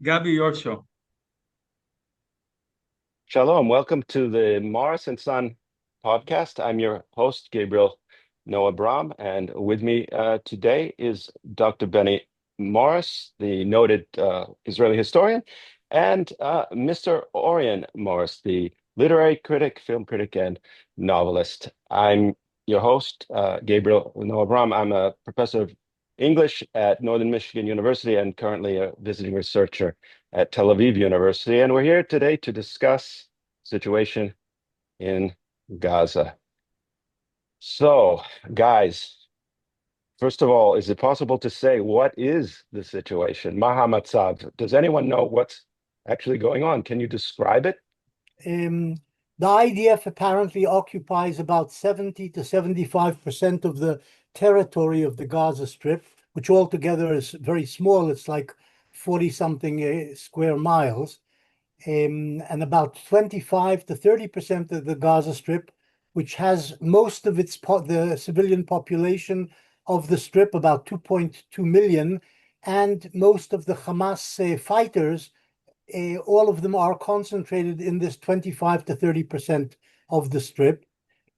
Gabby, your show. Shalom, welcome to the Morris and Son podcast. I'm your host, Gabriel Noah Bram, and with me today is Dr. Benny Morris, the noted Israeli historian, and Mr. Orion Morris, the literary critic, film critic, and novelist. I'm your host, Gabriel Noah Bram. I'm a professor of English at Northern Michigan University and currently a visiting researcher at Tel Aviv University. And we're here today to discuss situation in Gaza. So, guys, first of all, is it possible to say what is the situation? Mahamatzav. Does anyone know what's actually going on? Can you describe it? Um, the IDF apparently occupies about 70 to 75% of the territory of the Gaza Strip, which altogether is very small. It's like 40 something square miles. And about 25 to 30% of the Gaza Strip, which has most of the civilian population of the Strip, about 2.2 million, and most of the Hamas fighters, all of them are concentrated in this 25 to 30% of the Strip.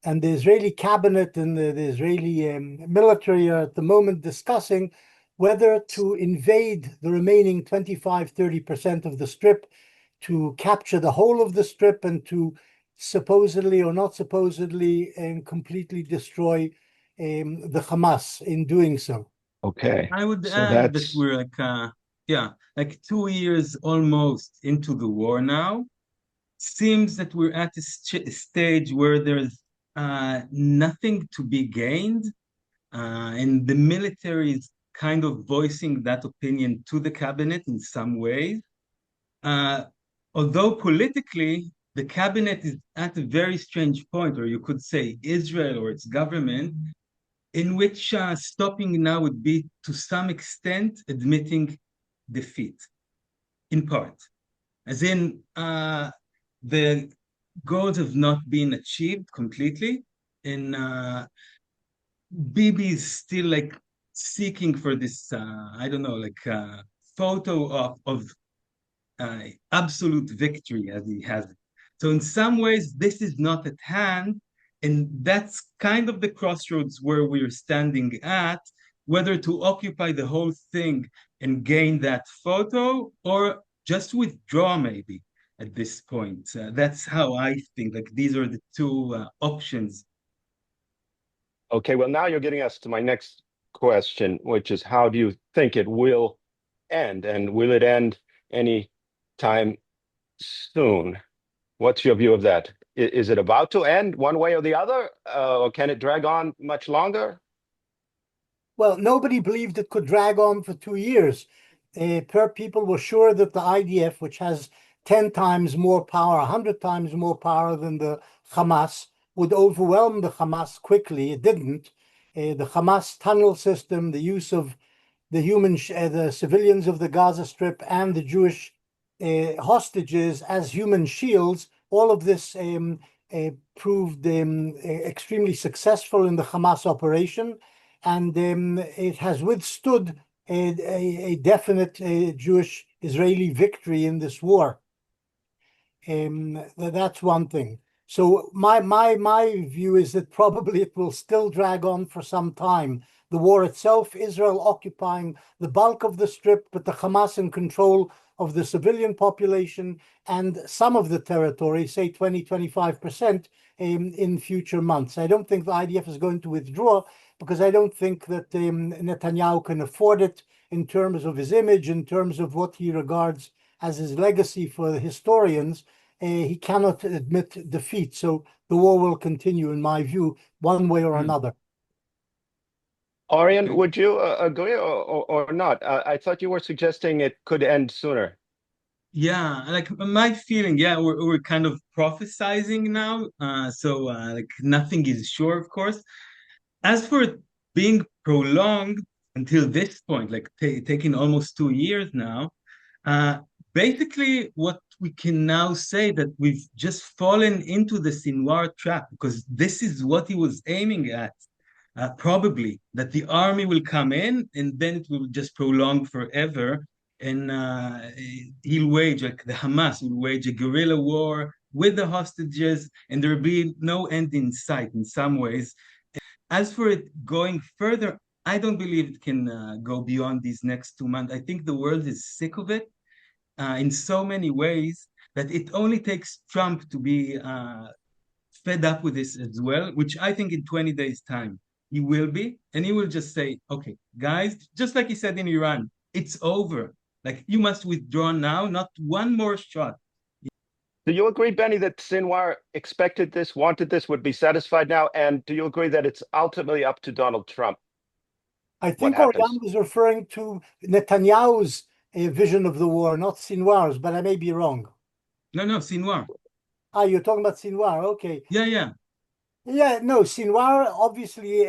And the Israeli cabinet and the Israeli military are at the moment discussing whether to invade the remaining 25, 30% of the Strip, to capture the whole of the Strip, and to supposedly or not supposedly completely destroy the Hamas in doing so. Okay. I would So add that that's we're like 2 years almost into the war now. Seems that we're at a stage where there's nothing to be gained, and the military is kind of voicing that opinion to the cabinet in some ways. Uh, Although politically, the cabinet is at a very strange point, or you could say Israel or its government, in which stopping now would be to some extent admitting defeat, in part. As in, the goals have not been achieved completely, and Bibi is still like seeking for this, I don't know, like photo of absolute victory as he has it. So in some ways, this is not at hand, and that's kind of the crossroads where we're standing at, whether to occupy the whole thing and gain that photo or just withdraw maybe at this point. That's how I think. Like these are the two options. okay. Well, now you're getting us to my next question, which is how do you think it will end? And will it end any time soon? What's your view of that? Is it about to end one way or the other, or can it drag on much longer? Well, nobody believed it could drag on for 2 years. People were sure that the IDF, which has 10 times more power, 100 times more power than the Hamas, would overwhelm the Hamas quickly. It didn't. The Hamas tunnel system, the use of the civilians of the Gaza Strip and the Jewish hostages as human shields, all of this proved extremely successful in the Hamas operation, and it has withstood a definite Jewish Israeli victory in this war. That's one thing. So my view is that probably it will still drag on for some time. The war itself, Israel occupying the bulk of the Strip, but the Hamas in control of the civilian population and some of the territory, say 20, 25%, in future months. I don't think the IDF is going to withdraw because I don't think that Netanyahu can afford it in terms of his image, in terms of what he regards as his legacy for the historians. He cannot admit defeat. So the war will continue, in my view, one way or Hmm. another. Orion, Okay. would you agree or not? I thought you were suggesting it could end sooner. Yeah, like my feeling, yeah, we're kind of prophesizing now. So like nothing is sure, of course. As for it being prolonged until this point, like taking almost 2 years now, uh, basically what we can now say that we've just fallen into the Sinwar trap because this is what he was aiming at. Probably that the army will come in and then it will just prolong forever. and he'll wage, like the Hamas will wage a guerrilla war with the hostages, and there'll be no end in sight in some ways. As for it going further, I don't believe it can go beyond these next 2 months. I think the world is sick of it in so many ways that it only takes Trump to be fed up with this as well, which I think in 20 days' time he will be, and he will just say, okay, guys, just like he said in Iran, it's over. Like you must withdraw now, not one more shot. Do you agree, Benny, that Sinwar expected this, wanted this, would be satisfied now? And do you agree that it's ultimately up to Donald Trump I what think happens? Orion was referring to Netanyahu's vision of the war, not Sinwar's, but I may be wrong. No, Sinwar. Ah, you're talking about Sinwar. Okay. Yeah. Yeah, no, Sinwar obviously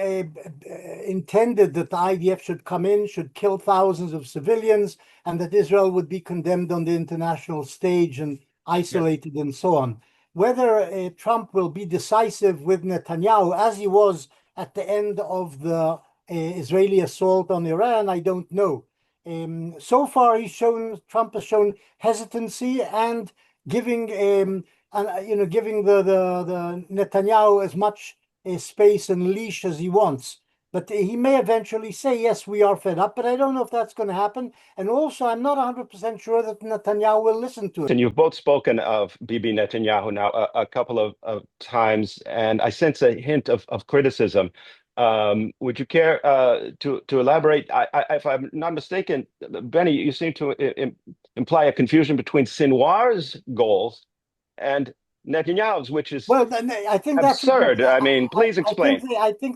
intended that the IDF should come in, should kill thousands of civilians, and that Israel would be condemned on the international stage and Yes. isolated and so on. Whether Trump will be decisive with Netanyahu, as he was at the end of the Israeli assault on Iran, I don't know. So far, Trump has shown hesitancy and giving giving the Netanyahu as much space and leash as he wants. But he may eventually say, yes, we are fed up, but I don't know if that's going to happen. And also, I'm not 100% sure that Netanyahu will listen to it. And you've both spoken of Bibi Netanyahu now a couple of times, and I sense a hint of criticism. Would you care to elaborate? If I'm not mistaken, Benny, you seem to imply a confusion between Sinwar's goals and Netanyahu's, which is Well, then I think that's absurd. I mean, please think explain.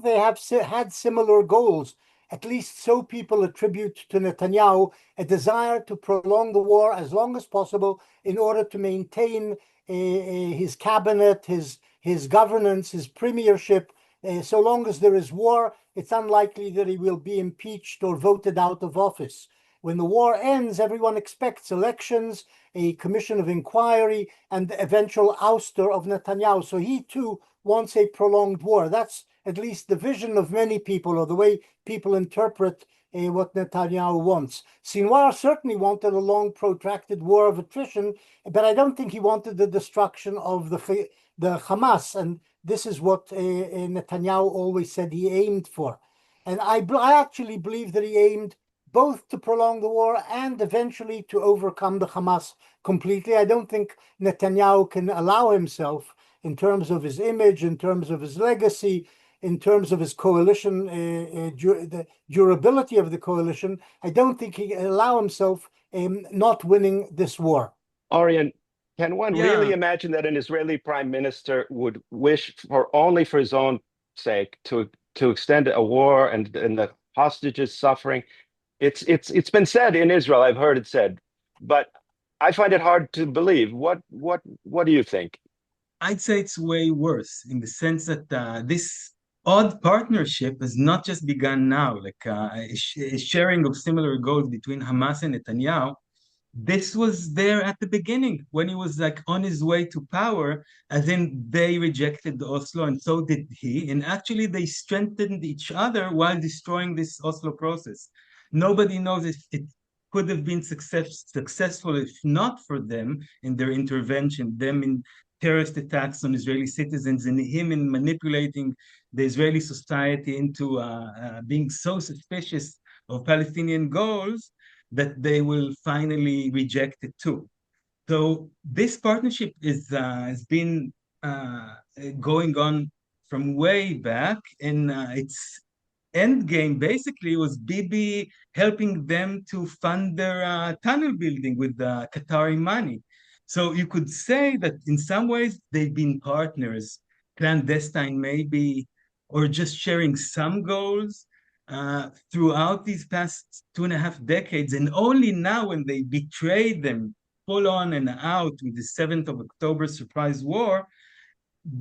they have had similar goals. At least so people attribute to Netanyahu a desire to prolong the war as long as possible in order to maintain his cabinet, his governance, his premiership. So long as there is war, it's unlikely that he will be impeached or voted out of office. When the war ends, everyone expects elections, a commission of inquiry, and the eventual ouster of Netanyahu. So he too wants a prolonged war. That's at least the vision of many people, or the way people interpret what Netanyahu wants. Sinwar certainly wanted a long, protracted war of attrition, but I don't think he wanted the destruction of the Hamas. And this is what Netanyahu always said he aimed for. And I actually believe that he aimed both to prolong the war and eventually to overcome the Hamas completely. I don't think Netanyahu can allow himself, in terms of his image, in terms of his legacy, in terms of his coalition, the durability of the coalition. I don't think he can allow himself not winning this war. Arian, can one really Yeah, imagine that an Israeli prime minister would wish for only for his own sake to extend a war and the hostages suffering? It's been said in Israel. I've heard it said, but I find it hard to believe. What do you think? I'd say it's way worse in the sense that this odd partnership has not just begun now, like a sharing of similar goals between Hamas and Netanyahu. This was there at the beginning when he was like on his way to power, and then they rejected the Oslo, and so did he. And actually, they strengthened each other while destroying this Oslo process. Nobody knows if it could have been successful if not for them in their intervention, them in terrorist attacks on Israeli citizens, and him in manipulating the Israeli society into being so suspicious of Palestinian goals that they will finally reject it too. So this partnership has been going on from way back, and its end game basically was Bibi helping them to fund their tunnel building with Qatari money. So you could say that in some ways they've been partners, clandestine maybe, or just sharing some goals throughout these past 2.5 decades. And only now, when they betrayed them full on and out with the 7th of October surprise war,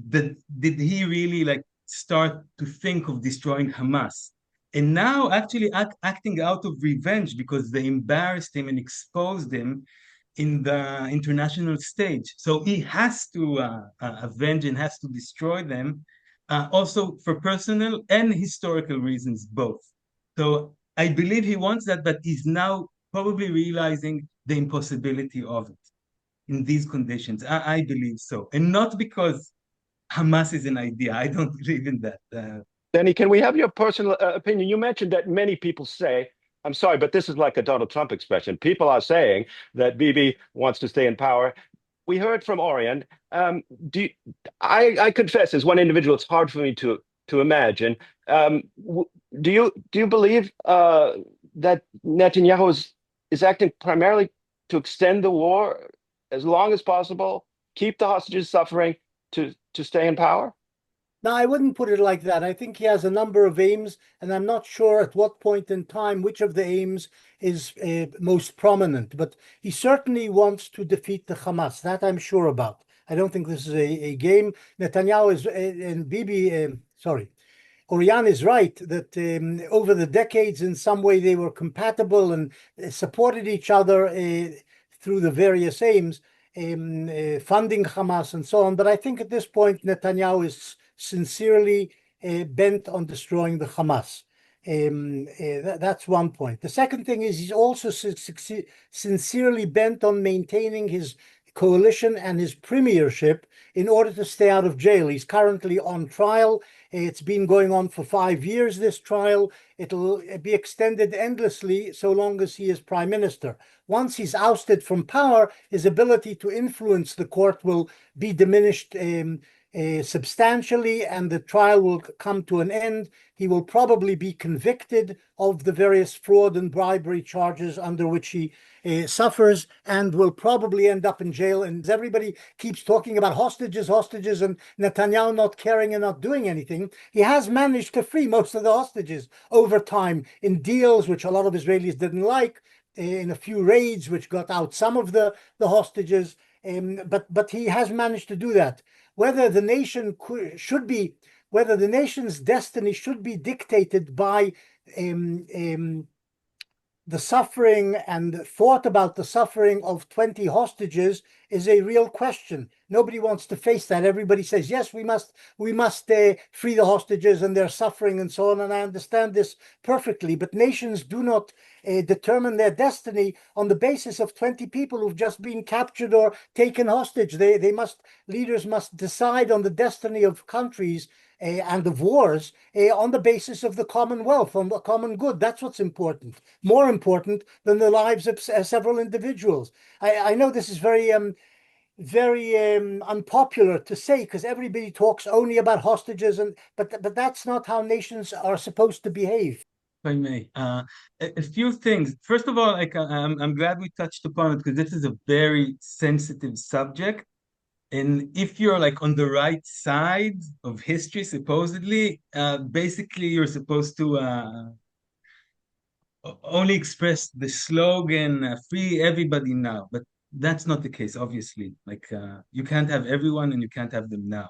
that did he really like start to think of destroying Hamas. And now actually acting out of revenge because they embarrassed him and exposed him in the international stage. So he has to avenge and has to destroy them, also for personal and historical reasons, both. So I believe he wants that, but he's now probably realizing the impossibility of it in these conditions. I believe so. And not because Hamas is an idea. I don't believe in that. Benny, can we have your personal opinion? You mentioned that many people say, I'm sorry, but this is like a Donald Trump expression. People are saying that Bibi wants to stay in power. We heard from Orion. Do you, I confess, as one individual, it's hard for me to imagine. Do you believe that Netanyahu is acting primarily to extend the war as long as possible, keep the hostages suffering to stay in power? Now, I wouldn't put it like that. I think he has a number of aims, and I'm not sure at what point in time which of the aims is most prominent. But he certainly wants to defeat the Hamas. That I'm sure about. I don't think this is a game. Netanyahu is and Bibi, sorry, Oriane is right that over the decades, in some way, they were compatible and supported each other through the various aims, funding Hamas and so on. But I think at this point, Netanyahu is sincerely bent on destroying the Hamas. That's one point. The second thing is he's also sincerely bent on maintaining his coalition and his premiership in order to stay out of jail. He's currently on trial. It's been going on for 5 years, this trial. It'll be extended endlessly so long as he is prime minister. Once he's ousted from power, his ability to influence the court will be diminished substantially, and the trial will come to an end. He will probably be convicted of the various fraud and bribery charges under which he suffers, and will probably end up in jail. And everybody keeps talking about hostages, and Netanyahu not caring and not doing anything. He has managed to free most of the hostages over time in deals which a lot of Israelis didn't like, in a few raids which got out some of the hostages. But he has managed to do that. Whether the nation should be, whether the nation's destiny should be dictated by the suffering and thought about the suffering of 20 hostages is a real question. Nobody wants to face that. Everybody says, yes, we must free the hostages and their suffering and so on. And I understand this perfectly. But nations do not determine their destiny on the basis of 20 people who've just been captured or taken hostage. Leaders must decide on the destiny of countries and of wars on the basis of the commonwealth, on the common good. That's what's important, more important than the lives of several individuals. I know this is very unpopular to say, because everybody talks only about hostages, but that's not how nations are supposed to behave. If I may, a few things. First of all, I'm glad we touched upon it because this is a very sensitive subject. And if you're like on the right side of history, supposedly, basically you're supposed to only express the slogan, free everybody now. But that's not the case, obviously. You can't have everyone and you can't have them now.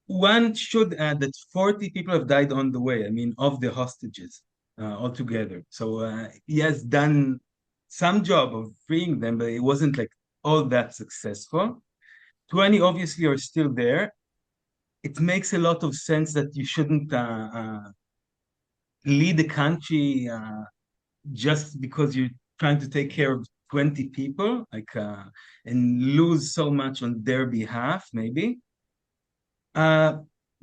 One should add that 40 people have died on the way, I mean, of the hostages altogether. So he has done some job of freeing them, but it wasn't like all that successful. 20 obviously are still there. It makes a lot of sense that you shouldn't lead the country just because you're trying to take care of 20 people, and lose so much on their behalf, maybe. Uh,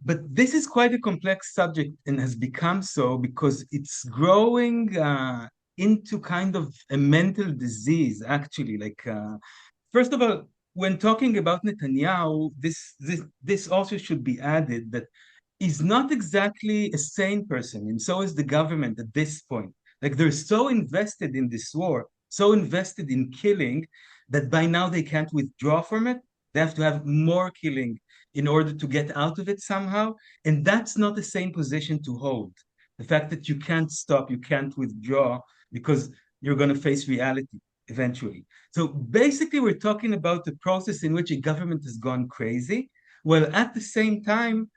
but this is quite a complex subject and has become so because it's growing into kind of a mental disease, actually. First of all, when talking about Netanyahu, this also should be added that he's not exactly a sane person, and so is the government at this point. Like they're so invested in this war, so invested in killing, that by now they can't withdraw from it. They have to have more killing in order to get out of it somehow. And that's not the same position to hold. The fact that you can't stop, you can't withdraw because you're going to face reality eventually. So basically, we're talking about the process in which a government has gone crazy. Well, at the same time,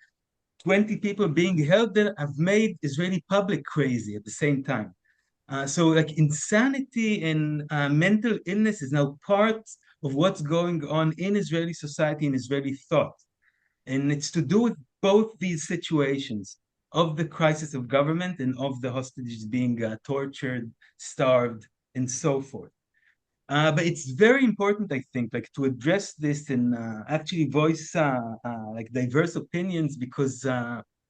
20 people being held there have made Israeli public crazy at the same time. So like insanity and mental illness is now part of what's going on in Israeli society and Israeli thought. And it's to do with both these situations of the crisis of government and of the hostages being tortured, starved, and so forth. But it's very important, I think, like to address this and actually voice like diverse opinions because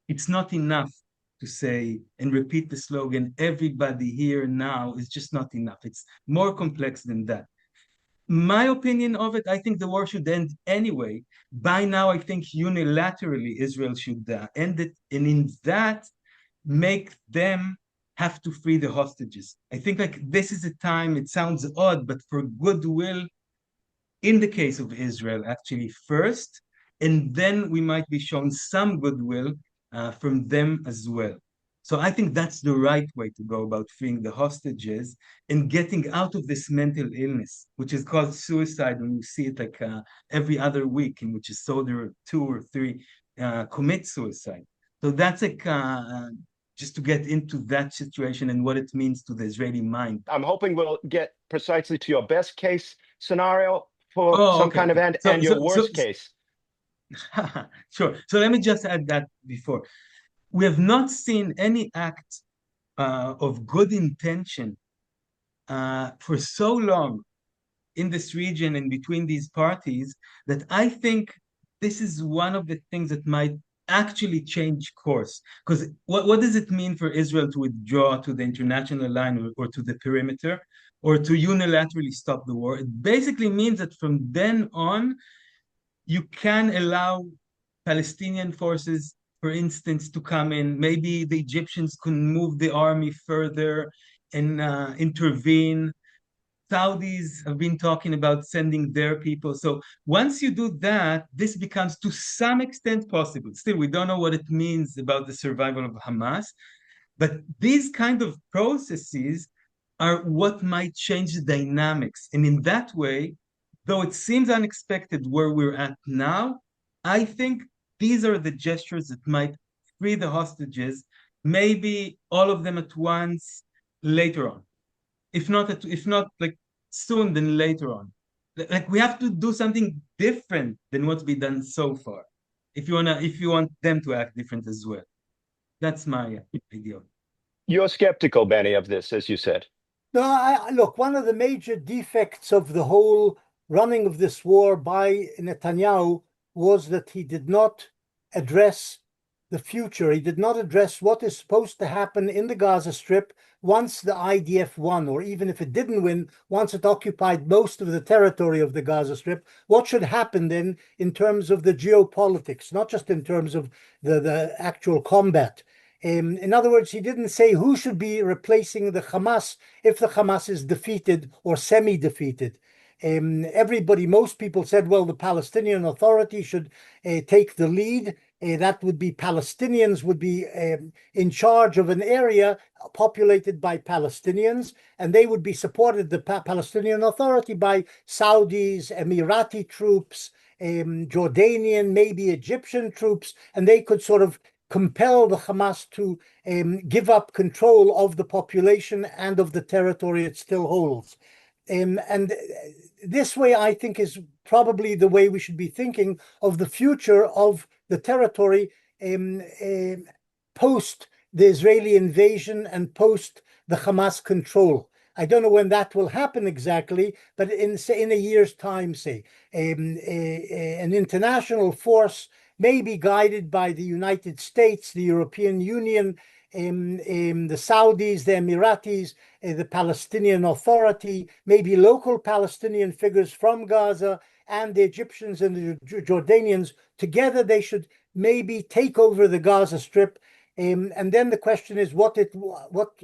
it's not enough to say and repeat the slogan, everybody here now is just not enough. It's more complex than that. My opinion of it, I think the war should end anyway. By now, I think unilaterally Israel should end it. And in that, make them have to free the hostages. I think like this is a time, it sounds odd, but for goodwill in the case of Israel, actually first, and then we might be shown some goodwill from them as well. So I think that's the right way to go about freeing the hostages and getting out of this mental illness, which is called suicide, and we see it like every other week, in which a soldier, two or three, commit suicide. So that's like just to get into that situation and what it means to the Israeli mind. I'm hoping we'll get precisely to your best case scenario for Oh, some okay, kind of okay. end and your worst case. Sure. So let me just add that before. We have not seen any act of good intention for so long in this region and between these parties that I think this is one of the things that might actually change course. Because what does it mean for Israel to withdraw to the international line or to the perimeter or to unilaterally stop the war? It basically means that from then on, you can allow Palestinian forces, for instance, to come in. Maybe the Egyptians can move the army further and intervene. Saudis have been talking about sending their people. So once you do that, this becomes to some extent possible. Still, we don't know what it means about the survival of Hamas. But these kind of processes are what might change the dynamics. And in that way, though it seems unexpected where we're at now, I think these are the gestures that might free the hostages, maybe all of them at once later on. If not like soon, then later on. Like we have to do something different than what's been done so far. If you want them to act different as well. That's my idea. You're skeptical, Benny, of this, as you said. No, look, one of the major defects of the whole running of this war by Netanyahu was that he did not address the future. He did not address what is supposed to happen in the Gaza Strip once the IDF won, or even if it didn't win, once it occupied most of the territory of the Gaza Strip. What should happen then in terms of the geopolitics, not just in terms of the actual combat? In other words, he didn't say who should be replacing the Hamas if the Hamas is defeated or semi-defeated. Most people said, well, the Palestinian Authority should take the lead. That would be Palestinians would be in charge of an area populated by Palestinians, and they would be supported, the Palestinian Authority, by Saudis, Emirati troops, Jordanian, maybe Egyptian troops, and they could sort of compel the Hamas to give up control of the population and of the territory it still holds. And this way, I think, is probably the way we should be thinking of the future of the territory post the Israeli invasion and post the Hamas control. I don't know when that will happen exactly, but in a year's time, say, an international force may be guided by the United States, the European Union, the Saudis, the Emiratis, the Palestinian Authority, maybe local Palestinian figures from Gaza, and the Egyptians and the Jordanians. Together, they should maybe take over the Gaza Strip. And then the question is, what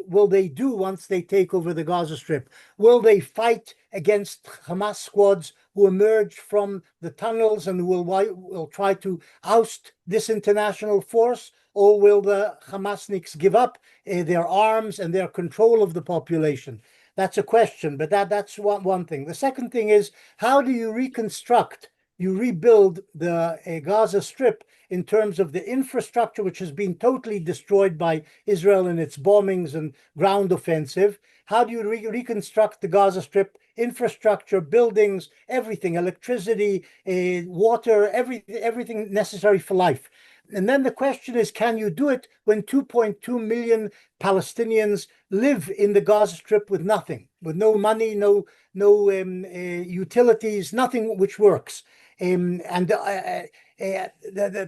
will they do once they take over the Gaza Strip? Will they fight against Hamas squads who emerge from the tunnels and will try to oust this international force? Or will the Hamasniks give up their arms and their control of the population? That's a question, but that's one thing. The second thing is, how do you rebuild the Gaza Strip in terms of the infrastructure, which has been totally destroyed by Israel in its bombings and ground offensive? How do you reconstruct the Gaza Strip infrastructure, buildings, everything, electricity, water, everything necessary for life? And then the question is, can you do it when 2.2 million Palestinians live in the Gaza Strip with nothing, with no money, no utilities, nothing which works? And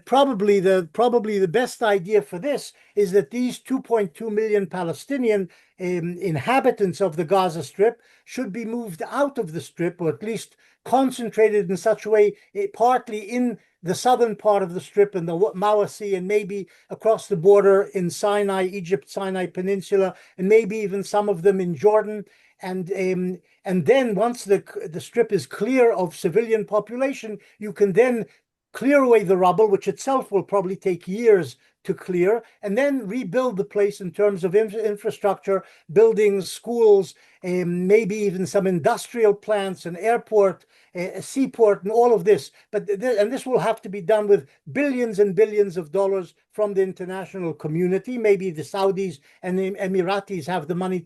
probably the best idea for this is that these 2.2 million Palestinian inhabitants of the Gaza Strip should be moved out of the Strip, or at least concentrated in such a way, partly in the southern part of the Strip and the Mawa Sea, and maybe across the border in Sinai, Egypt, Sinai Peninsula, and maybe even some of them in Jordan. And then once the Strip is clear of civilian population, you can then clear away the rubble, which itself will probably take years to clear, and then rebuild the place in terms of infrastructure, buildings, schools, maybe even some industrial plants, an airport, a seaport, and all of this. And this will have to be done with billions and billions of dollars from the international community. Maybe the Saudis and the Emiratis have the money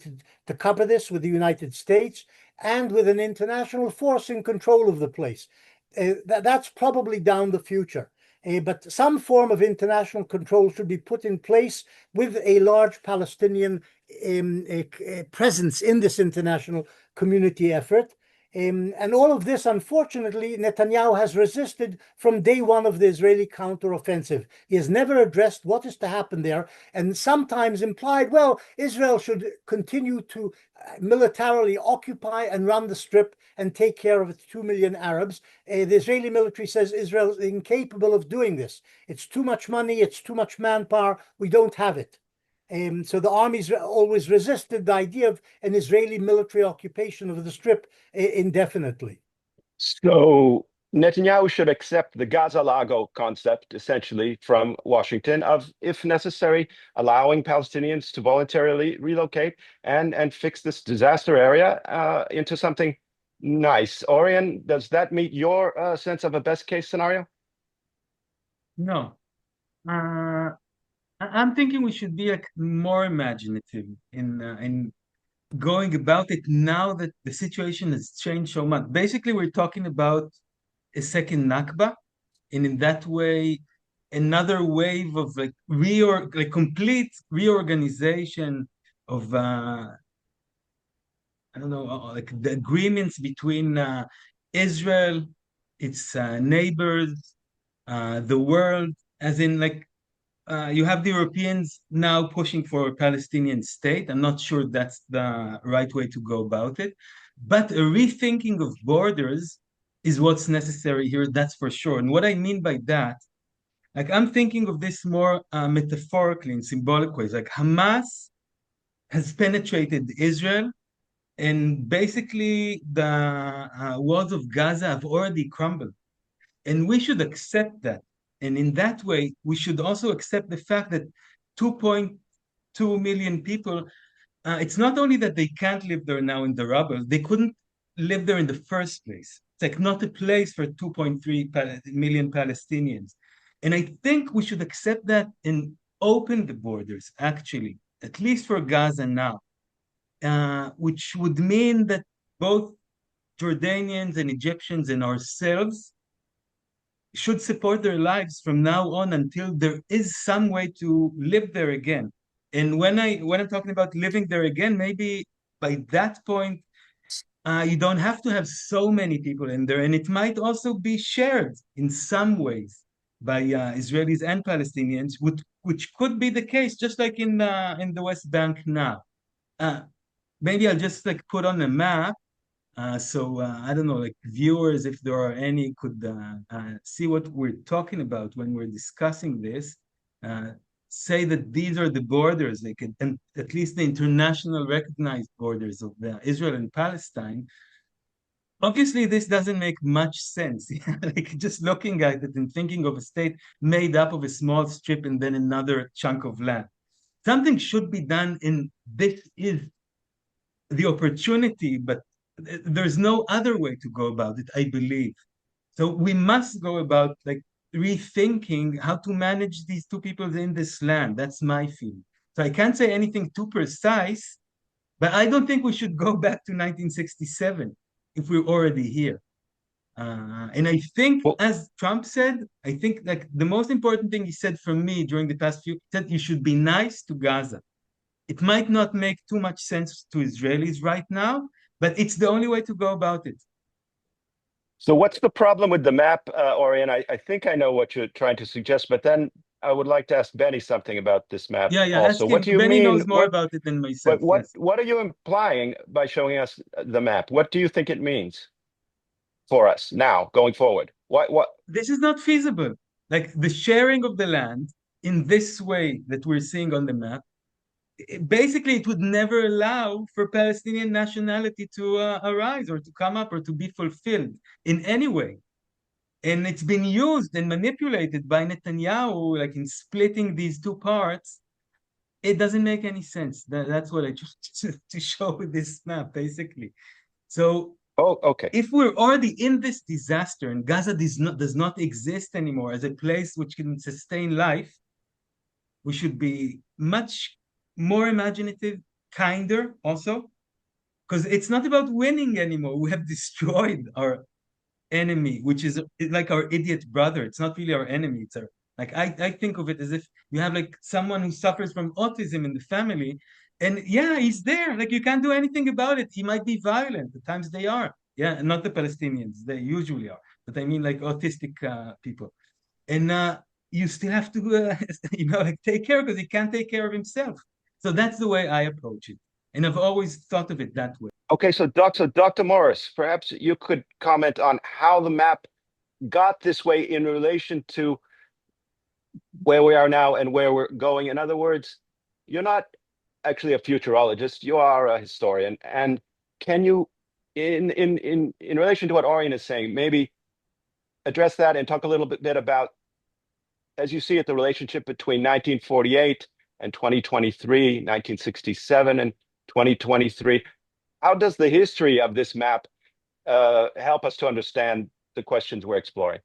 to cover this with the United States, and with an international force in control of the place. That's probably down the future. But some form of international control should be put in place with a large Palestinian presence in this international community effort. And all of this, unfortunately, Netanyahu has resisted from day one of the Israeli counteroffensive. He has never addressed what is to happen there, and sometimes implied, well, Israel should continue to militarily occupy and run the Strip and take care of its 2 million Arabs. The Israeli military says Israel is incapable of doing this. It's too much money, it's too much manpower, we don't have it. So the armies always resisted the idea of an Israeli military occupation of the Strip indefinitely. So Netanyahu should accept the Gaza Lago concept, essentially, from Washington of, if necessary, allowing Palestinians to voluntarily relocate and fix this disaster area into something nice. Orion, does that meet your sense of a best case scenario? No. I'm thinking we should be like more imaginative in going about it now that the situation has changed so much. Basically, we're talking about a second Nakba, and in that way, another wave of like complete reorganization of I don't know, like the agreements between Israel, its neighbors, the world, as in like you have the Europeans now pushing for a Palestinian state. I'm not sure that's the right way to go about it, but a rethinking of borders is what's necessary here, that's for sure. And what I mean by that, like I'm thinking of this more metaphorically in symbolic ways. Like Hamas has penetrated Israel, and basically the walls of Gaza have already crumbled. And we should accept that. And in that way, we should also accept the fact that 2.2 million people, it's not only that they can't live there now in the rubble, they couldn't live there in the first place. It's like not a place for 2.3 million Palestinians. And I think we should accept that and open the borders, actually, at least for Gaza now, which would mean that both Jordanians and Egyptians and ourselves should support their lives from now on until there is some way to live there again. And when I'm talking about living there again, maybe by that point, you don't have to have so many people in there, and it might also be shared in some ways by Israelis and Palestinians, which could be the case, just like in the West Bank now. Maybe I'll just like put on a map so I don't know, like viewers, if there are any, could see what we're talking about when we're discussing this. Uh, Say that these are the borders, like and at least the international recognized borders of Israel and Palestine. Obviously, this doesn't make much sense. Like just looking at it and thinking of a state made up of a small strip and then another chunk of land. Something should be done, and this is the opportunity, but there's no other way to go about it, I believe. So we must go about like rethinking how to manage these two peoples in this land. That's my feeling. So I can't say anything too precise, but I don't think we should go back to 1967 if we're already here. And I think, Well, as Trump said, I think like the most important thing he said for me during the past few, that you should be nice to Gaza. It might not make too much sense to Israelis right now, but it's the only way to go about it. so what's the problem with the map, Orion? I think I know what you're trying to suggest, but then I would like to ask Benny something about this map Yeah, yeah. also. Ask What him. do you Benny mean? knows more about it than myself. But Yes. what are you implying by showing us the map? What do you think it means for us now going forward? What? This is not feasible. Like the sharing of the land in this way that we're seeing on the map, basically it would never allow for Palestinian nationality to arise or to come up or to be fulfilled in any way. And it's been used and manipulated by Netanyahu, like in splitting these two parts. It doesn't make any sense. That's what I just to show with this map, basically. So Oh, okay. if we're already in this disaster and Gaza does not exist anymore as a place which can sustain life, we should be much more imaginative, kinder also, because it's not about winning anymore. We have destroyed our enemy, which is like our idiot brother. It's not really our enemy. It's our like I think of it as if you have like someone who suffers from autism in the family, and yeah, he's there. Like you can't do anything about it. He might be violent. At times they are. Yeah, not the Palestinians. They usually are. But I mean like autistic people. And you still have to like take care because he can't take care of himself. So that's the way I approach it. And I've always thought of it that way. Okay, so Dr. Morris, perhaps you could comment on how the map got this way in relation to where we are now and where we're going. In other words, you're not actually a futurologist, you are a historian. And can you, in relation to what Orion is saying, maybe address that and talk a little bit about, as you see it, the relationship between 1948 and 2023, 1967 and 2023. How does the history of this map help us to understand the questions we're exploring?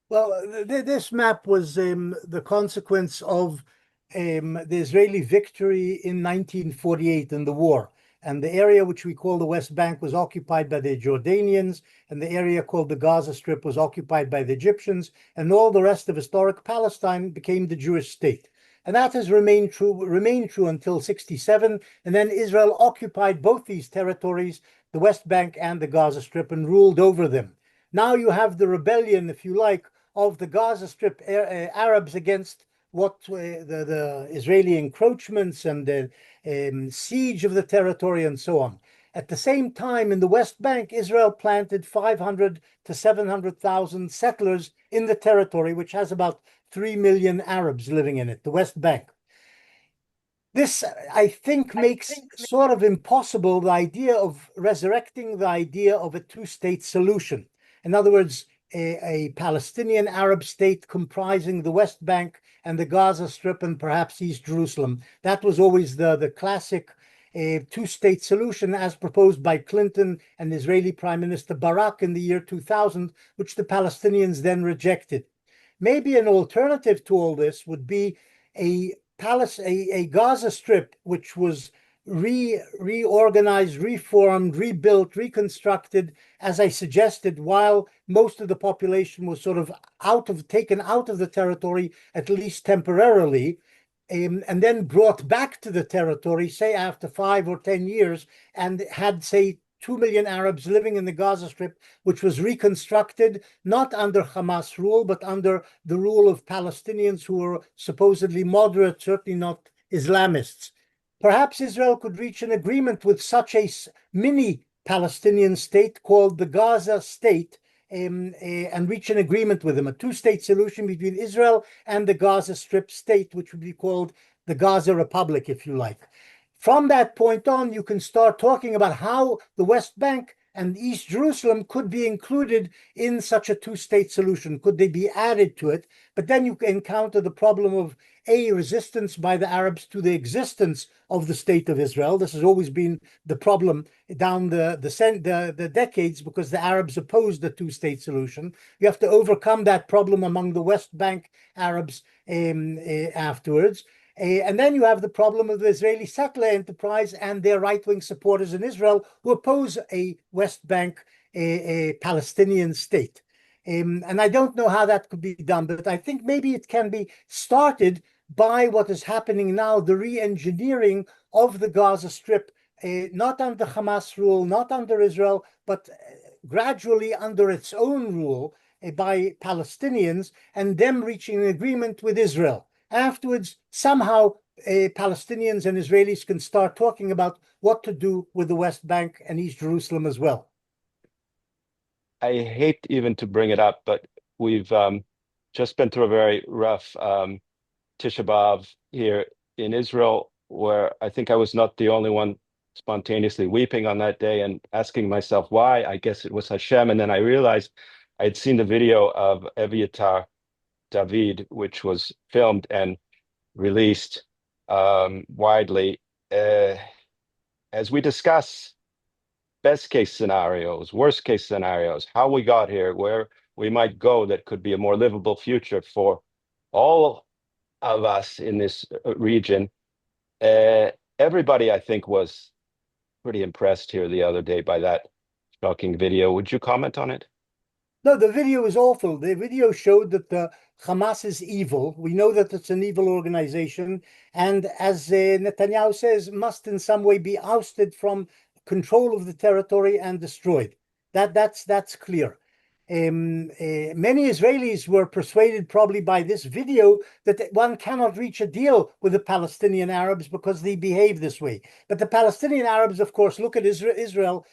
Well, this map was the consequence of the Israeli victory in 1948 in the war. And the area which we call the West Bank was occupied by the Jordanians, and the area called the Gaza Strip was occupied by the Egyptians, and all the rest of historic Palestine became the Jewish state. And that has remained true until 67. And then Israel occupied both these territories, the West Bank and the Gaza Strip, and ruled over them. Now you have the rebellion, if you like, of the Gaza Strip Arabs against what the Israeli encroachments and the siege of the territory and so on. At the same time, in the West Bank, Israel planted 500 to 700,000 settlers in the territory, which has about 3 million Arabs living in it, the West Bank. This, I think, makes sort of impossible the idea of resurrecting the idea of a two-state solution. In other words, a Palestinian Arab state comprising the West Bank and the Gaza Strip and perhaps East Jerusalem. That was always the classic two-state solution as proposed by Clinton and Israeli Prime Minister Barak in the year 2000, which the Palestinians then rejected. Maybe an alternative to all this would be a Gaza Strip which was reorganized, reformed, rebuilt, reconstructed, as I suggested, while most of the population was sort of taken out of the territory, at least temporarily, and then brought back to the territory, say after 5 or 10 years, and had, say, 2 million Arabs living in the Gaza Strip, which was reconstructed not under Hamas rule, but under the rule of Palestinians who were supposedly moderate, certainly not Islamists. Perhaps Israel could reach an agreement with such a mini Palestinian state called the Gaza state, and reach an agreement with them, a two-state solution between Israel and the Gaza Strip state, which would be called the Gaza Republic, if you like. From that point on, you can start talking about how the West Bank and East Jerusalem could be included in such a two-state solution. Could they be added to it? But then you encounter the problem of resistance by the Arabs to the existence of the state of Israel. This has always been the problem down the decades because the Arabs opposed the two-state solution. You have to overcome that problem among the West Bank Arabs afterwards. And then you have the problem of the Israeli settler enterprise and their right-wing supporters in Israel who oppose a West Bank, a Palestinian state. And I don't know how that could be done, but I think maybe it can be started by what is happening now, the re-engineering of the Gaza Strip, not under Hamas rule, not under Israel, but gradually under its own rule by Palestinians, and them reaching an agreement with Israel. Afterwards, somehow Palestinians and Israelis can start talking about what to do with the West Bank and East Jerusalem as well. I hate even to bring it up, but we've just been through a very rough Tisha B'Av here in Israel, where I think I was not the only one spontaneously weeping on that day and asking myself why. I guess it was Hashem. And then I realized I had seen the video of Eviatar David, which was filmed and released widely. As we discuss best case scenarios, worst case scenarios, how we got here, where we might go that could be a more livable future for all of us in this region. Everybody, I think, was pretty impressed here the other day by that shocking video. Would you comment on it? No, the video is awful. The video showed that the Hamas is evil. We know that it's an evil organization, and as Netanyahu says, must in some way be ousted from control of the territory and destroyed. That's clear. Many Israelis were persuaded probably by this video that one cannot reach a deal with the Palestinian Arabs because they behave this way. But the Palestinian Arabs, of course, look at Israel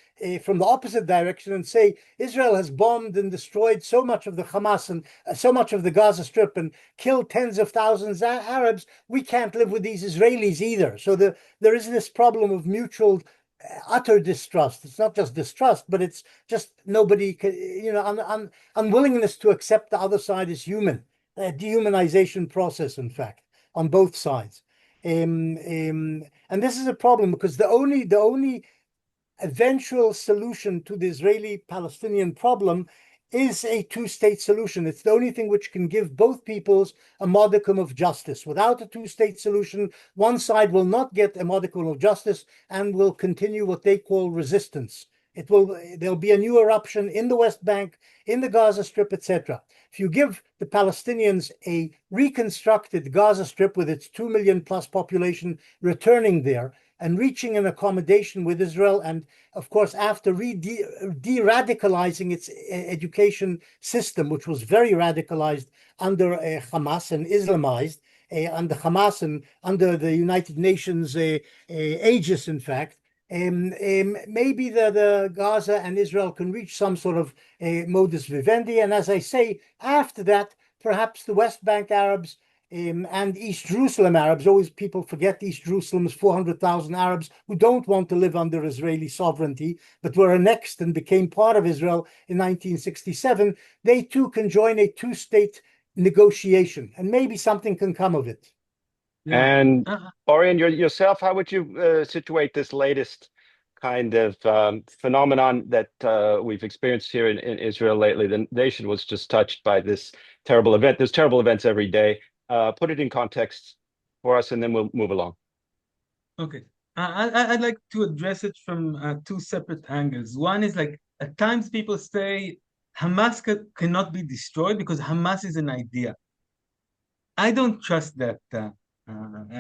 from the opposite direction and say Israel has bombed and destroyed so much of the Hamas and so much of the Gaza Strip and killed tens of thousands of Arabs. We can't live with these Israelis either. So there is this problem of mutual utter distrust. It's not just distrust, but it's just nobody, unwillingness to accept the other side as human. A dehumanization process, in fact, on both sides. And this is a problem because the only eventual solution to the Israeli-Palestinian problem is a two-state solution. It's the only thing which can give both peoples a modicum of justice. Without a two-state solution, one side will not get a modicum of justice and will continue what they call resistance. There'll be a new eruption in the West Bank, in the Gaza Strip, etc. If you give the Palestinians a reconstructed Gaza Strip with its 2 million plus population returning there, and reaching an accommodation with Israel, and of course, after de-radicalizing its education system, which was very radicalized under Hamas and Islamized under Hamas and under the United Nations aegis, in fact, maybe the Gaza and Israel can reach some sort of modus vivendi. And as I say, after that, perhaps the West Bank Arabs and East Jerusalem Arabs, always people forget East Jerusalem's 400,000 Arabs who don't want to live under Israeli sovereignty, but were annexed and became part of Israel in 1967. They too can join a two-state negotiation, and maybe something can come of it. Yeah. And Orion, yourself, how would you situate this latest kind of phenomenon that we've experienced here in Israel lately? The nation was just touched by this terrible event. There's terrible events every day. Put it in context for us, and then we'll move along. Okay. I'd like to address it from two separate angles. One is like at times people say Hamas cannot be destroyed because Hamas is an idea. I don't trust that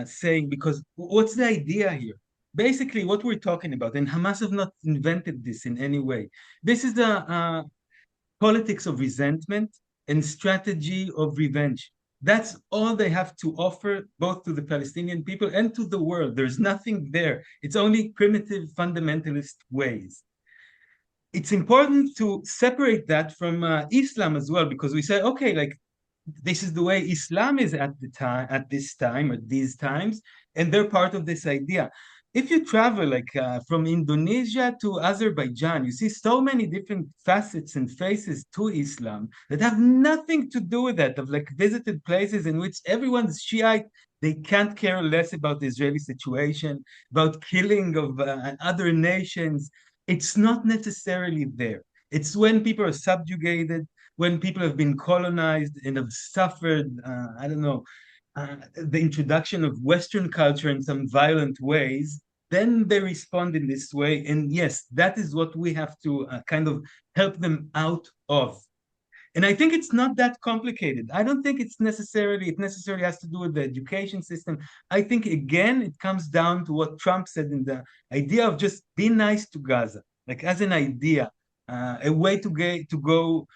saying because what's the idea here? Basically, what we're talking about, and Hamas have not invented this in any way. This is the politics of resentment and strategy of revenge. That's all they have to offer, both to the Palestinian people and to the world. There's nothing there. It's only primitive fundamentalist ways. It's important to separate that from Islam as well, because we say, okay, like this is the way Islam is at this time, at these times, and they're part of this idea. If you travel like from Indonesia to Azerbaijan, you see so many different facets and faces to Islam that have nothing to do with that, of like visited places in which everyone's Shiite, they can't care less about the Israeli situation, about killing of other nations. It's not necessarily there. It's when people are subjugated, when people have been colonized and have suffered, I don't know, the introduction of Western culture in some violent ways, then they respond in this way. And yes, that is what we have to kind of help them out of. And I think it's not that complicated. I don't think it necessarily has to do with the education system. I think again it comes down to what Trump said in the idea of just be nice to Gaza, like as an idea, a way to go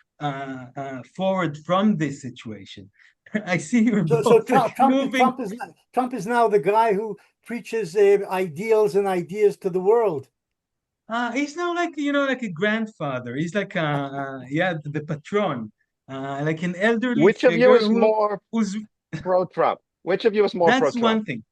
forward from this situation. I see you're So both like moving. Trump is now the guy who preaches ideals and ideas to the world. He's now like like a grandfather. He's like yeah, the patron, like an elderly Which of you figure is more who's pro-Trump? Which of you is more that's pro-Trump? one thing.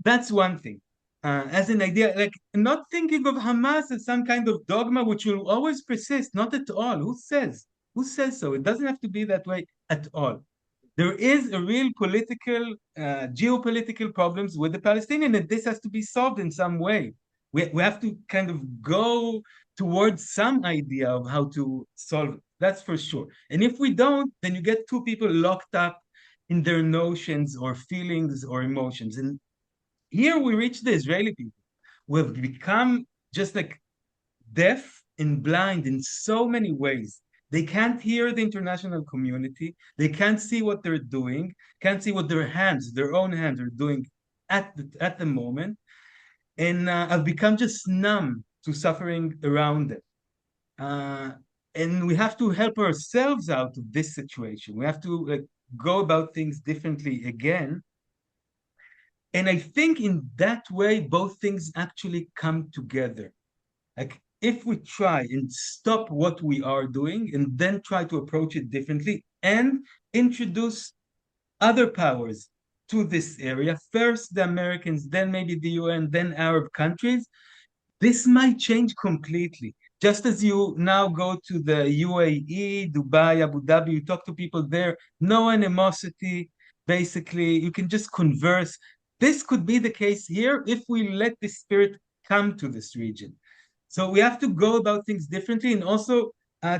That's one thing. As an idea, like not thinking of Hamas as some kind of dogma which will always persist. Not at all. Who says? Who says so? It doesn't have to be that way at all. There is a real political, geopolitical problems with the Palestinian, and this has to be solved in some way. We have to kind of go towards some idea of how to solve it. That's for sure. And if we don't, then you get two people locked up in their notions or feelings or emotions. And here we reach the Israeli people who have become just like deaf and blind in so many ways. They can't hear the international community. They can't see what they're doing, can't see what their own hands are doing at the moment. And I've become just numb to suffering around them. Uh, and we have to help ourselves out of this situation. We have to like go about things differently again. And I think in that way, both things actually come together. Like if we try and stop what we are doing and then try to approach it differently and introduce other powers to this area, first the Americans, then maybe the UN, then Arab countries, this might change completely. Just as you now go to the UAE, Dubai, Abu Dhabi, you talk to people there, no animosity. Basically, you can just converse. This could be the case here if we let the spirit come to this region. So we have to go about things differently and also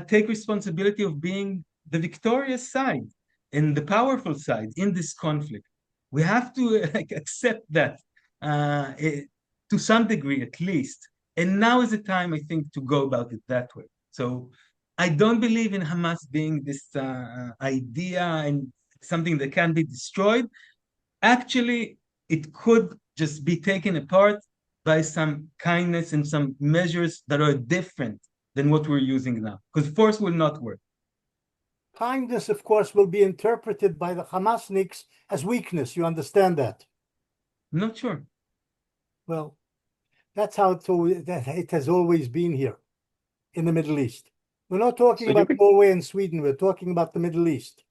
take responsibility of being the victorious side and the powerful side in this conflict. We have to like accept that to some degree at least. And now is the time, I think, to go about it that way. So I don't believe in Hamas being this idea and something that can be destroyed. Actually, it could just be taken apart by some kindness and some measures that are different than what we're using now, because force will not work. Kindness, of course, will be interpreted by the Hamasniks as weakness. You understand that? I'm not sure. Well, that's how it has always been here in the Middle East. We're not talking So you about can Norway and Sweden. We're talking about the Middle East.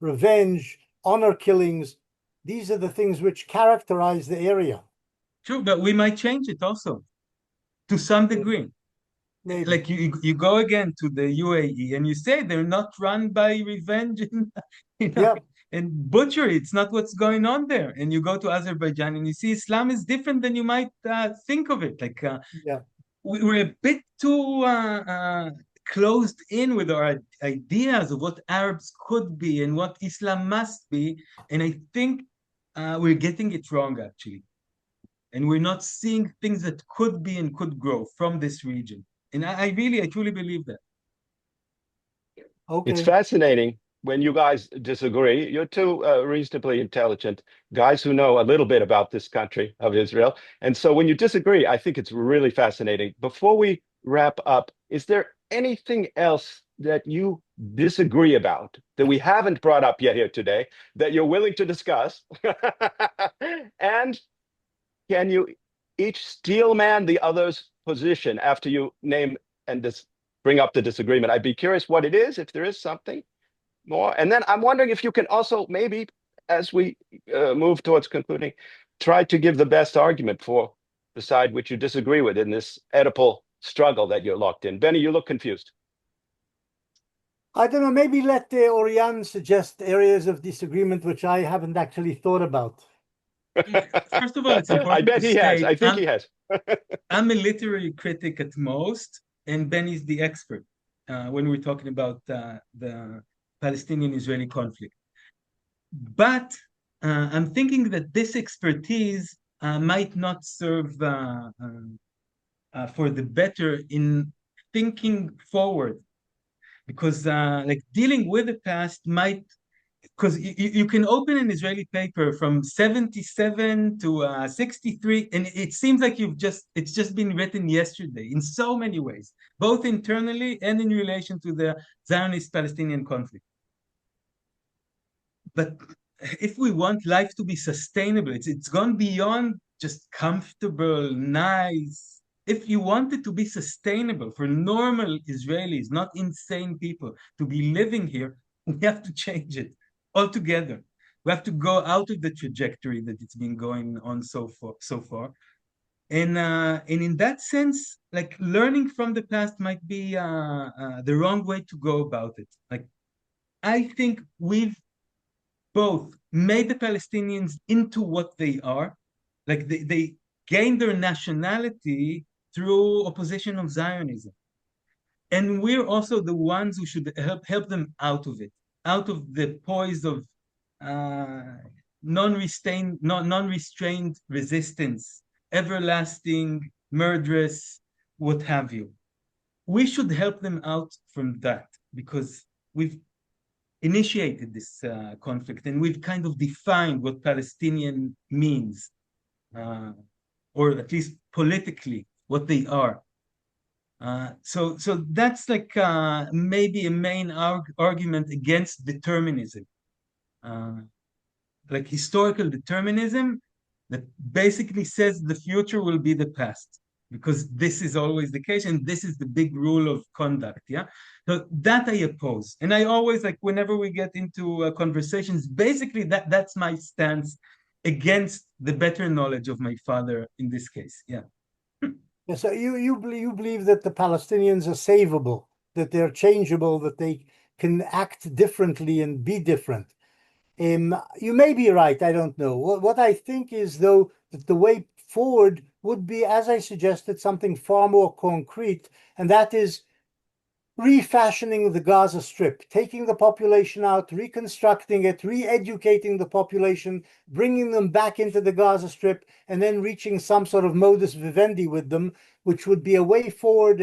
Revenge, honor killings, these are the things which characterize the area. True, but we might change it also to some degree. Maybe. Like you go again to the UAE and you say they're not run by revenge and Yeah, and butchery. It's not what's going on there. And you go to Azerbaijan and you see Islam is different than you might think of it. Like yeah. we're a bit too closed in with our ideas of what Arabs could be and what Islam must be. And I think we're getting it wrong actually. And we're not seeing things that could be and could grow from this region. And I truly believe that. It's Okay. fascinating when you guys disagree. You're two reasonably intelligent guys who know a little bit about this country of Israel. And so when you disagree, I think it's really fascinating. Before we wrap up, is there anything else that you disagree about that we haven't brought up yet here today that you're willing to discuss? And can you each steel man the other's position after you name and bring up the disagreement? I'd be curious what it is, if there is something more. And then I'm wondering if you can also maybe, as we move towards concluding, try to give the best argument for the side which you disagree with in this Oedipal struggle that you're locked in. Benny, you look confused. I don't know, maybe let Oriane suggest areas of disagreement which I haven't actually thought about. First of all, it's I important to bet he has. state I think he has. I'm a literary critic at most, and Benny's the expert when we're talking about the Palestinian-Israeli conflict. But I'm thinking that this expertise might not serve for the better in thinking forward, because like dealing with the past might, because you can open an Israeli paper from 77 to 63, and it seems like it's just been written yesterday in so many ways, both internally and in relation to the Zionist-Palestinian conflict. But if we want life to be sustainable, it's gone beyond just comfortable, nice. If you want it to be sustainable for normal Israelis, not insane people, to be living here, we have to change it altogether. We have to go out of the trajectory that it's been going on so far. And in that sense, like learning from the past might be the wrong way to go about it. Like I think we've both made the Palestinians into what they are, like they gained their nationality through opposition of Zionism. And we're also the ones who should help them out of it, out of the poise of uh, non-restrained resistance, everlasting, murderous, what have you. We should help them out from that because we've initiated this conflict and we've kind of defined what Palestinian means, uh, or at least politically what they are. So that's like maybe a main argument against determinism, uh, like historical determinism that basically says the future will be the past because this is always the case and this is the big rule of conduct. Yeah, so that I oppose, and I always like whenever we get into conversations, basically that's my stance against the better knowledge of my father in this case. Yeah. Yeah, so you believe that the Palestinians are savable, that they're changeable, that they can act differently and be different. You may be right. I don't know. What I think is, though, that the way forward would be, as I suggested, something far more concrete, and that is refashioning the Gaza Strip, taking the population out, reconstructing it, re-educating the population, bringing them back into the Gaza Strip, and then reaching some sort of modus vivendi with them, which would be a way forward,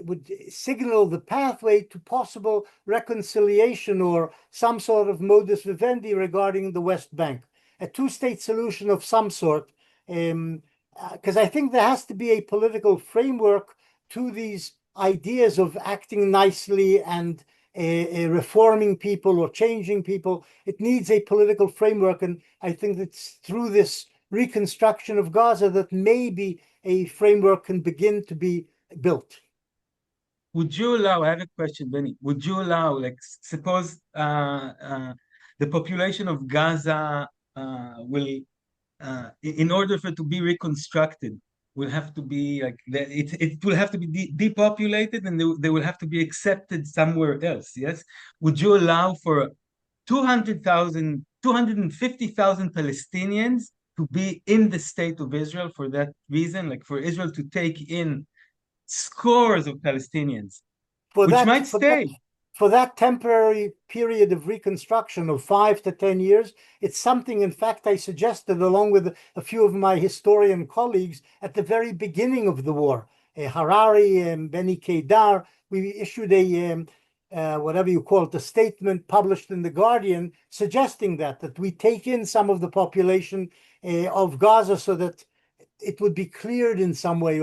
would signal the pathway to possible reconciliation or some sort of modus vivendi regarding the West Bank, a two-state solution of some sort. Because I think there has to be a political framework to these ideas of acting nicely and reforming people or changing people. It needs a political framework, and I think it's through this reconstruction of Gaza that maybe a framework can begin to be built. Would you allow, I have a question, Benny. Would you allow, like, suppose the population of Gaza will, in order for it to be reconstructed, will have to be like, it will have to be depopulated and they will have to be accepted somewhere else, yes? Would you allow for 200,000, 250,000 Palestinians to be in the state of Israel for that reason, like for Israel to take in scores of Palestinians, For which that, might for that, stay. for that temporary period of reconstruction of 5 to 10 years, it's something, in fact, I suggested along with a few of my historian colleagues at the very beginning of the war. Harari and Beni Kedar, we issued whatever you call it, a statement published in The Guardian suggesting that we take in some of the population of Gaza so that it would be cleared in some way,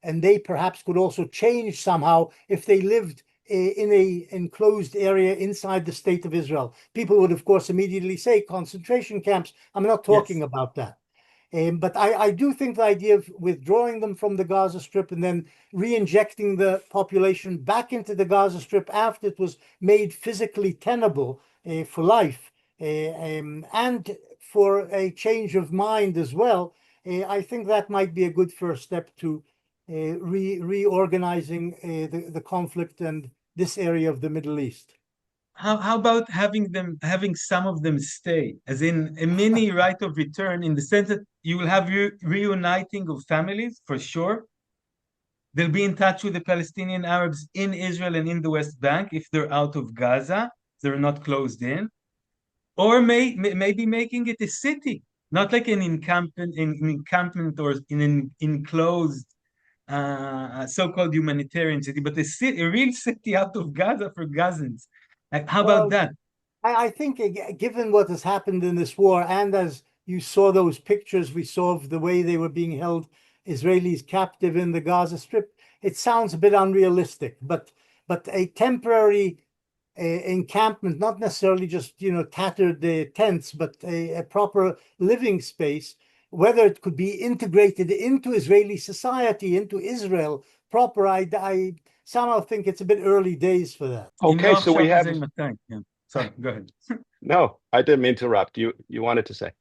and they perhaps could also change somehow if they lived in a enclosed area inside the state of Israel. People would, of course, immediately say concentration camps. I'm not talking Yes. about that. But I do think the idea of withdrawing them from the Gaza Strip and then re-injecting the population back into the Gaza Strip after it was made physically tenable for life and for a change of mind as well, I think that might be a good first step to reorganizing the conflict and this area of the Middle East. How about having some of them stay, as in a mini right of return, in the sense that you will have reuniting of families for sure. They'll be in touch with the Palestinian Arabs in Israel and in the West Bank if they're out of Gaza, they're not closed in. or maybe making it a city, not like an encampment or in an enclosed so-called humanitarian city, but a real city out of Gaza for Gazans. Like, how about Well, that? I think given what has happened in this war, and as you saw those pictures we saw of the way they were being held, Israelis captive in the Gaza Strip, it sounds a bit unrealistic. But a temporary encampment, not necessarily just tattered tents, but a proper living space, whether it could be integrated into Israeli society, into Israel proper, I somehow think it's a bit early days for that. אם Okay, לא so we עכשיו have אז מתי? Yeah. Sorry, go ahead. no, I didn't mean to interrupt. You wanted to say.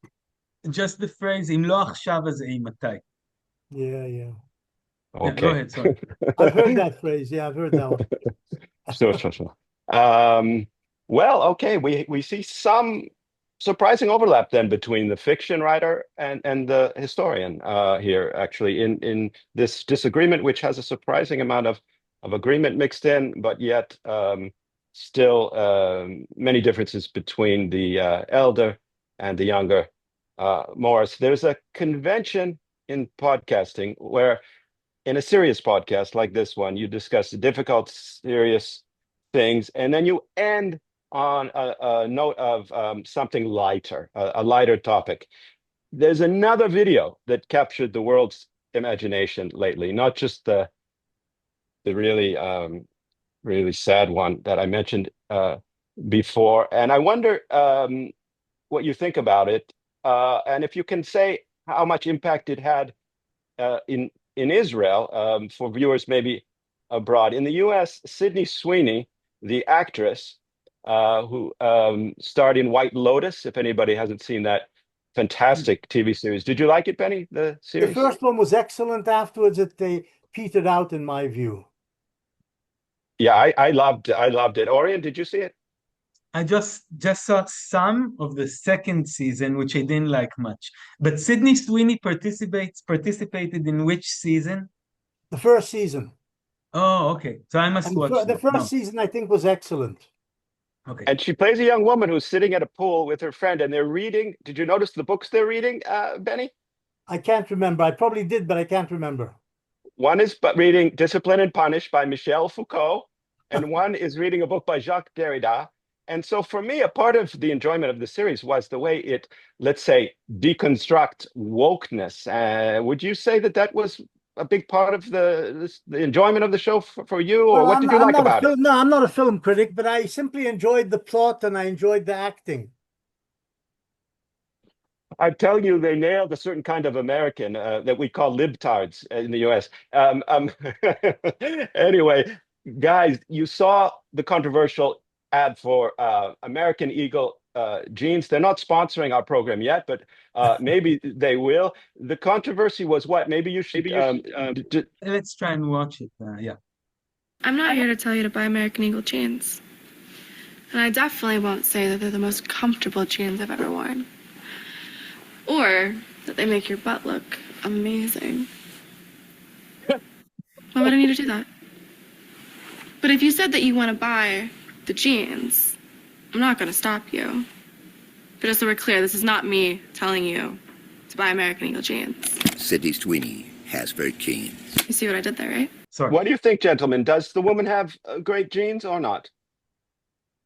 Just the phrase, אם לא עכשיו אז מתי? Yeah, yeah. Yeah, go Okay. ahead, sorry. I've heard that phrase. Yeah, I've heard that one. Sure. Well, okay, we see some surprising overlap then between the fiction writer and the historian here, actually, in this disagreement, which has a surprising amount of agreement mixed in, but yet still many differences between the elder and the younger Morris. There's a convention in podcasting where in a serious podcast like this one, you discuss the difficult, serious things, and then you end on a note of something lighter, a lighter topic. There's another video that captured the world's imagination lately, not just the really really sad one that I mentioned before. And I wonder what you think about it, and if you can say how much impact it had in Israel, for viewers maybe abroad. In the US, Sydney Sweeney, the actress who starred in White Lotus, if anybody hasn't seen that fantastic TV series. Did you like it, Benny, the The series? first one was excellent. Afterwards, they petered out, in my view. Yeah, I loved it. Orion, did you see it? I just saw some of the second season, which I didn't like much. But Sydney Sweeney participated in which season? The first season. Oh, okay. So I must And watch the that first now. season, I think, was excellent. Okay. And she plays a young woman who's sitting at a pool with her friend, and they're reading. Did you notice the books they're reading, Benny? I can't remember. I probably did, but I can't remember. One is reading Discipline and Punish by Michel Foucault, and one is reading a book by Jacques Derrida. And so for me, a part of the enjoyment of the series was the way it, let's say, deconstruct wokeness. Would you say that that was a big part of the enjoyment of the show for you, or Well, what did you like about it? No, I'm not a film critic, but I simply enjoyed the plot and I enjoyed the acting. I'm telling you, they nailed a certain kind of American that we call libtards in the US. Anyway, guys, you saw the controversial ad for American Eagle jeans. They're not sponsoring our program yet, but maybe they will. The controversy was what? Maybe you should. Let's try and watch it. Yeah. I'm not here to tell you to buy American Eagle jeans. And I definitely won't say that they're the most comfortable jeans I've ever worn. Or that they make your butt look amazing. Why would I need to do that? But if you said that you want to buy the jeans, I'm not going to stop you. But just so we're clear, this is not me telling you to buy American Eagle jeans. Sydney Sweeney has very jeans. You see what I did there, right? Sorry. What do you think, gentlemen? Does the woman have great genes or not?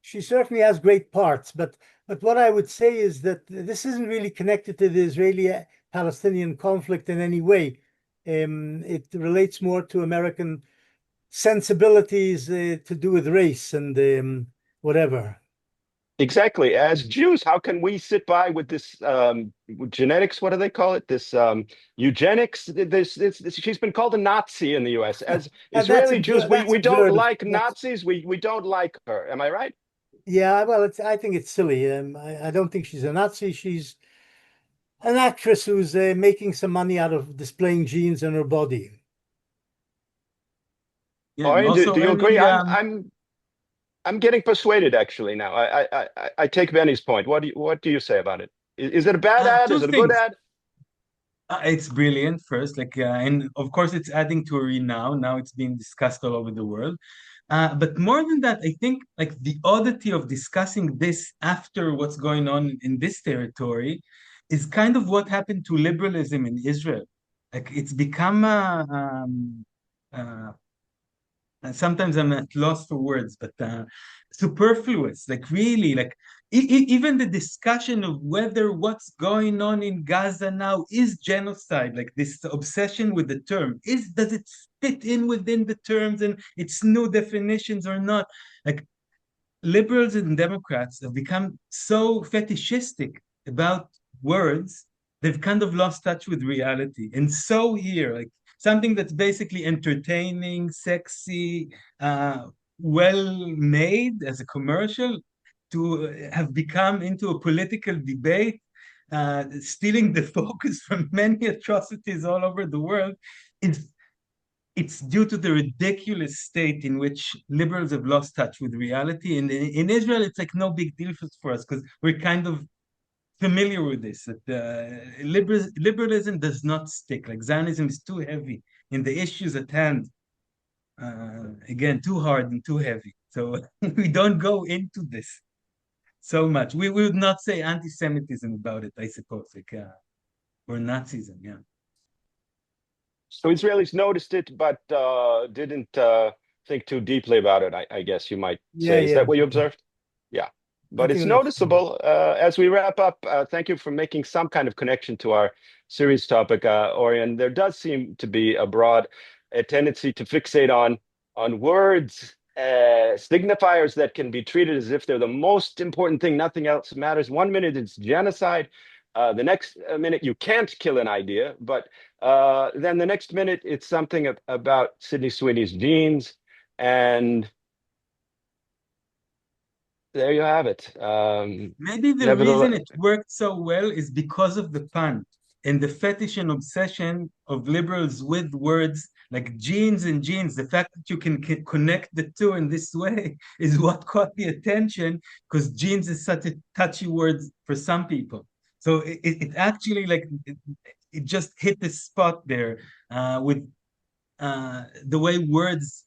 She certainly has great parts, but what I would say is that this isn't really connected to the Israeli-Palestinian conflict in any way. It relates more to American sensibilities to do with race and whatever. Exactly. As Jews, how can we sit by with this genetics? What do they call it? This eugenics. She's been called a Nazi in the U.S. As Israeli Jews, we don't like Nazis. We don't like her. Am I right? Yeah. Well, I think it's silly. I don't think she's a Nazi. She's an actress who's making some money out of displaying genes in her body. Yeah. Orion, Also, do you agree? I'm getting persuaded actually now. I take Benny's point. What do you say about it? Is it a bad ad? two Is it a good things. ad? It's brilliant first, and of course it's adding to a renown. Now it's being discussed all over the world. But more than that, I think like the oddity of discussing this after what's going on in this territory is kind of what happened to liberalism in Israel. Like it's become uh, sometimes I'm at loss for words, but superfluous. Like really, like even the discussion of whether what's going on in Gaza now is genocide, like this obsession with the term, does it fit in within the terms and its new definitions or not? Like liberals and Democrats have become so fetishistic about words, they've kind of lost touch with reality. And so here, like something that's basically entertaining, sexy, well made as a commercial, to have become into a political debate, stealing the focus from many atrocities all over the world, is it's due to the ridiculous state in which liberals have lost touch with reality. And in Israel, it's like no big deal for us because we're kind of familiar with this. That liberalism does not stick. Like Zionism is too heavy in the issues at hand. Again, too hard and too heavy. So we don't go into this so much. We would not say anti-Semitism about it, I suppose, like or Nazism. Yeah. So Israelis noticed it, but didn't think too deeply about it, I guess you might Yeah, say. Is yeah. that what you observed? Yeah. I But it's think that's noticeable. As we wrap up, thank you for making some kind of connection to our series topic, Orion. There does seem to be a tendency to fixate on words, signifiers that can be treated as if they're the most important thing. Nothing else matters. 1 minute it's genocide. The next minute you can't kill an idea, but then the next minute it's something about Sydney Sweeney's genes, and there you have it. Maybe the reason Nevertheless, it worked so well is because of the pun and the fetish and obsession of liberals with words like genes and genes. The fact that you can connect the two in this way is what caught the attention because genes is such a touchy word for some people. So it actually like it just hit the spot there with the way words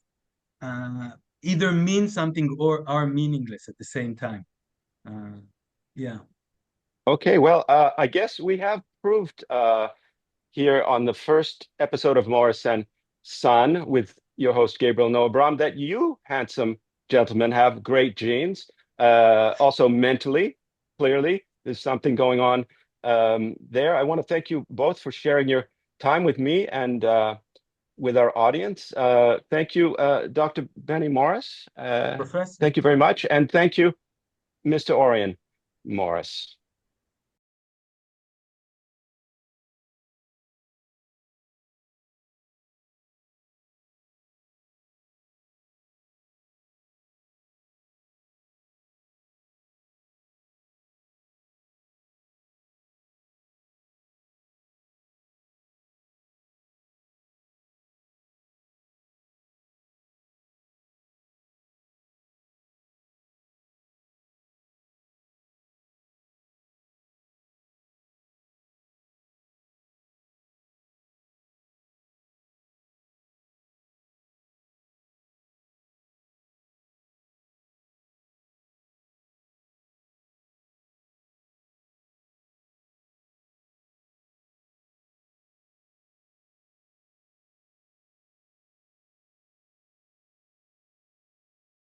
uh, either mean something or are meaningless at the same time. Uh, yeah, okay, well, I guess we have proved here on the first episode of Morris and Son with your host Gabriel Noah Brom that you, handsome gentlemen, have great genes. Also mentally, clearly, there's something going on there. I want to thank you both for sharing your time with me and with our audience. Thank you, Dr. Benny Morris. Professor. Thank you very much. And thank you, Mr. Orion Morris.